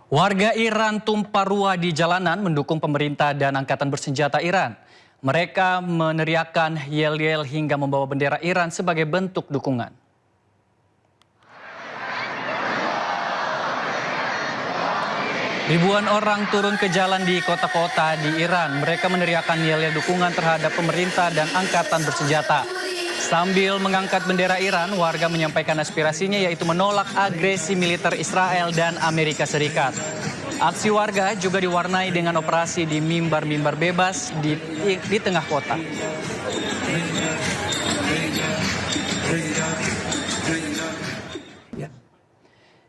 Warga Iran tumpah ruah di jalanan mendukung pemerintah dan angkatan bersenjata Iran. Mereka meneriakkan yel-yel hingga membawa bendera Iran sebagai bentuk dukungan. Ribuan orang turun ke jalan di kota-kota di Iran. Mereka meneriakkan yel-yel dukungan terhadap pemerintah dan angkatan bersenjata. Sambil mengangkat bendera Iran, warga menyampaikan aspirasinya yaitu menolak agresi militer Israel dan Amerika Serikat. Aksi warga juga diwarnai dengan operasi di mimbar-mimbar bebas di tengah kota.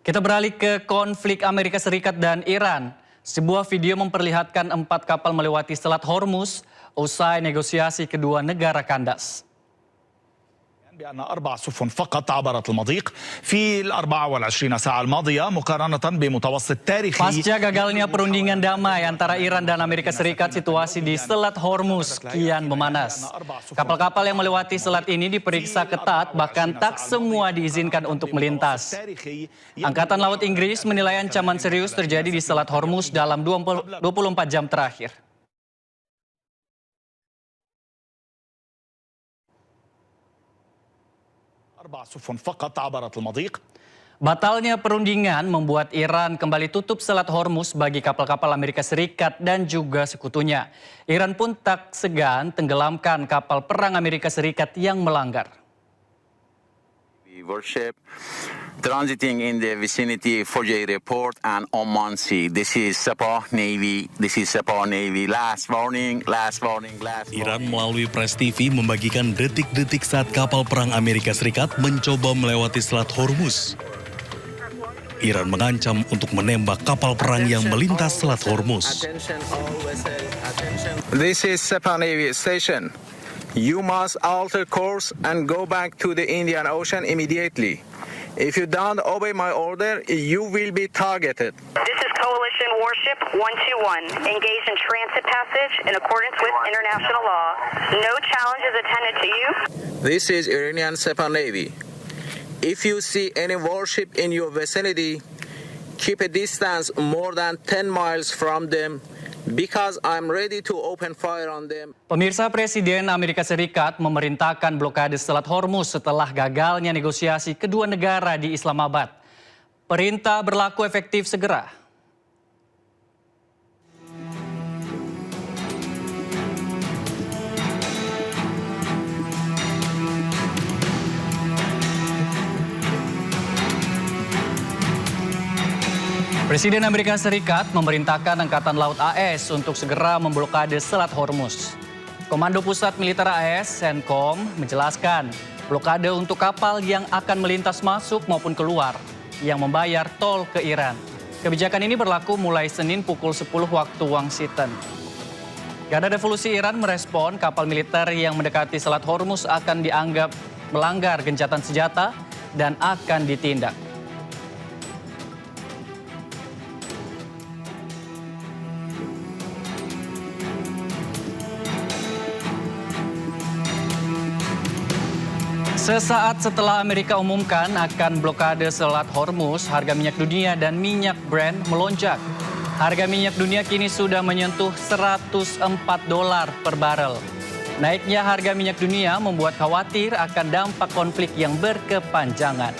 Kita beralih ke konflik Amerika Serikat dan Iran. Sebuah video memperlihatkan 4 kapal melewati Selat Hormuz usai negosiasi kedua negara kandas. بأن 4 سفن فقط عبرت المضيق في ال24 ساعة الماضية مقارنة بمتوسط تاريخي. Pasca gagalnya perundingan damai antara Iran dan Amerika Serikat, situasi di Selat Hormuz kian memanas. Kapal-kapal yang melewati selat ini diperiksa ketat, bahkan tak semua diizinkan untuk melintas. Angkatan Laut Inggris menilai ancaman serius terjadi di Selat Hormuz dalam 24 jam terakhir. Batalnya perundingan membuat Iran kembali tutup Selat Hormuz bagi kapal-kapal Amerika Serikat dan juga sekutunya. Iran pun tak segan tenggelamkan kapal perang Amerika Serikat yang melanggar. Warship transiting in the vicinity Fujairah Port and Oman Sea. This is Sabah Navy. Last warning. Iran melalui Press TV membagikan detik-detik saat kapal perang Amerika Serikat mencoba melewati Selat Hormuz. Iran mengancam untuk menembak kapal perang yang melintas Selat Hormuz. This is Sabah Navy Station. You must alter course and go back to the Indian Ocean immediately. If you don't obey my order, you will be targeted. This is Coalition Warship 121, engaged in transit passage in accordance with international law. No challenge is attended to you. This is Iranian Sepah Navy. If you see any warship in your vicinity, keep a distance more than 10 miles from them. Because I'm ready to open fire on them. Pemirsa, Presiden Amerika Serikat memerintahkan blokade Selat Hormuz setelah gagalnya negosiasi kedua negara di Islamabad. Perintah berlaku efektif segera. Presiden Amerika Serikat memerintahkan Angkatan Laut AS untuk segera memblokade Selat Hormuz. Komando Pusat Militer AS, CENTCOM, menjelaskan blokade untuk kapal yang akan melintas masuk maupun keluar yang membayar tol ke Iran. Kebijakan ini berlaku mulai Senin pukul 10 waktu Washington. Garda Revolusi Iran merespon kapal militer yang mendekati Selat Hormuz akan dianggap melanggar gencatan senjata dan akan ditindak. Sesaat setelah Amerika umumkan akan blokade Selat Hormuz, harga minyak dunia dan minyak Brent melonjak. Harga minyak dunia kini sudah menyentuh $104 per barel. Naiknya harga minyak dunia membuat khawatir akan dampak konflik yang berkepanjangan.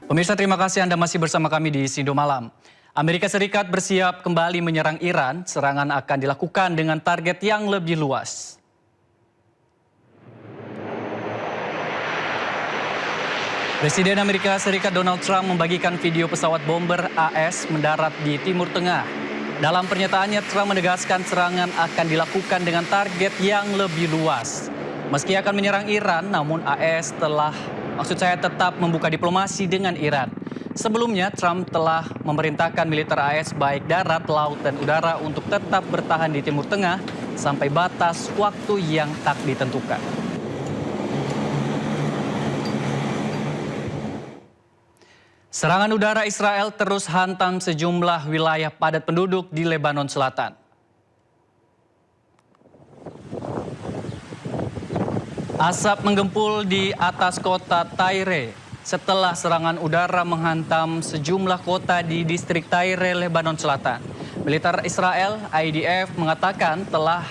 Pemirsa, terima kasih Anda masih bersama kami di Sindo Malam. Amerika Serikat bersiap kembali menyerang Iran. Serangan akan dilakukan dengan target yang lebih luas. Presiden Amerika Serikat Donald Trump membagikan video pesawat bomber AS mendarat di Timur Tengah. Dalam pernyataannya, Trump menegaskan serangan akan dilakukan dengan target yang lebih luas. Meski akan menyerang Iran, namun AS tetap membuka diplomasi dengan Iran. Sebelumnya, Trump telah memerintahkan militer AS baik darat, laut, dan udara untuk tetap bertahan di Timur Tengah sampai batas waktu yang tak ditentukan. Serangan udara Israel terus hantam sejumlah wilayah padat penduduk di Lebanon Selatan. Asap menggempul di atas kota Tyre setelah serangan udara menghantam sejumlah kota di distrik Tyre, Lebanon Selatan. Militer Israel, IDF, mengatakan telah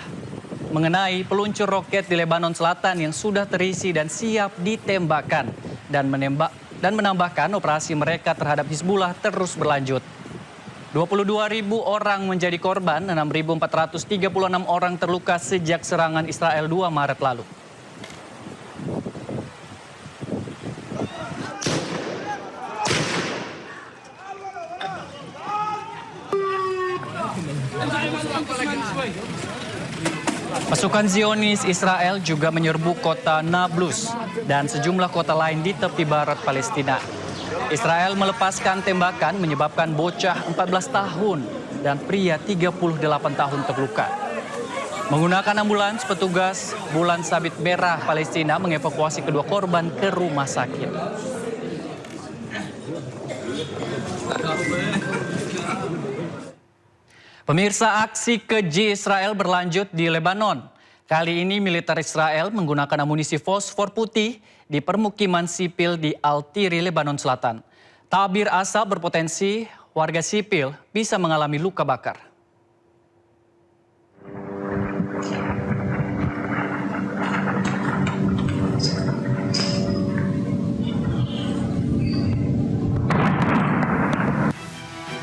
mengenai peluncur roket di Lebanon Selatan yang sudah terisi dan siap ditembakkan dan menambahkan operasi mereka terhadap Hizbullah terus berlanjut. 22.000 orang menjadi korban, 6.436 orang terluka sejak serangan Israel 2 Maret lalu. Pasukan Zionis Israel juga menyerbu kota Nablus dan sejumlah kota lain di tepi barat Palestina. Israel melepaskan tembakan menyebabkan bocah 14 tahun dan pria 38 tahun terluka. Menggunakan ambulans, petugas Bulan Sabit Merah Palestina mengevakuasi kedua korban ke rumah sakit. Pemirsa, aksi keji Israel berlanjut di Lebanon. Kali ini militer Israel menggunakan amunisi fosfor putih di permukiman sipil di Al-Tiri, Lebanon Selatan. Tabir asap berpotensi warga sipil bisa mengalami luka bakar.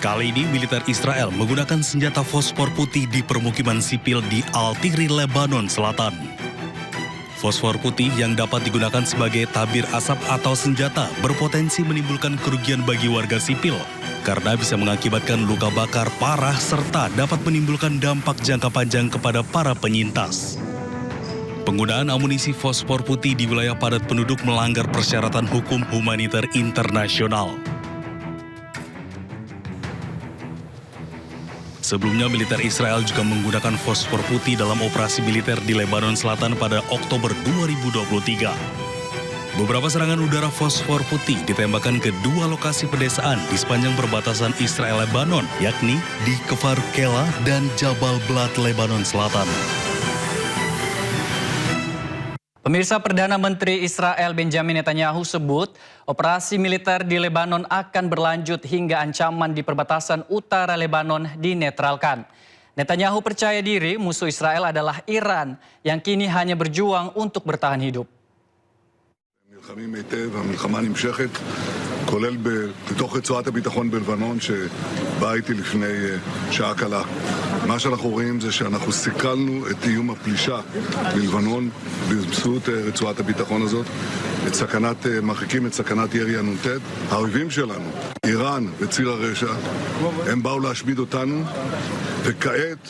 Kali ini militer Israel menggunakan senjata fosfor putih di permukiman sipil di Al-Tiri, Lebanon Selatan. Fosfor putih yang dapat digunakan sebagai tabir asap atau senjata berpotensi menimbulkan kerugian bagi warga sipil karena bisa mengakibatkan luka bakar parah serta dapat menimbulkan dampak jangka panjang kepada para penyintas. Penggunaan amunisi fosfor putih di wilayah padat penduduk melanggar persyaratan hukum humaniter internasional. Sebelumnya, militer Israel juga menggunakan fosfor putih dalam operasi militer di Lebanon Selatan pada Oktober 2023. Beberapa serangan udara fosfor putih ditembakkan ke dua lokasi pedesaan di sepanjang perbatasan Israel-Lebanon, yakni di Kfar Kela dan Jabal Blat, Lebanon Selatan. Pemirsa, Perdana Menteri Israel Benjamin Netanyahu sebut operasi militer di Lebanon akan berlanjut hingga ancaman di perbatasan utara Lebanon dinetralkan. Netanyahu percaya diri musuh Israel adalah Iran yang kini hanya berjuang untuk bertahan hidup. נלחמים היטב, המלחמה נמשכת, כולל בתוך רצועת הביטחון בלבנון שבאה איתי לפני שעה קלה. מה שאנחנו רואים זה שאנחנו סיכלנו את איום הפלישה בלבנון באמצעות רצועת הביטחון הזאת, מרחיקים את סכנת ירי הנ"ט. האויבים שלנו, איראן וציר הרשע, הם באו להשמיד אותנו, וכעת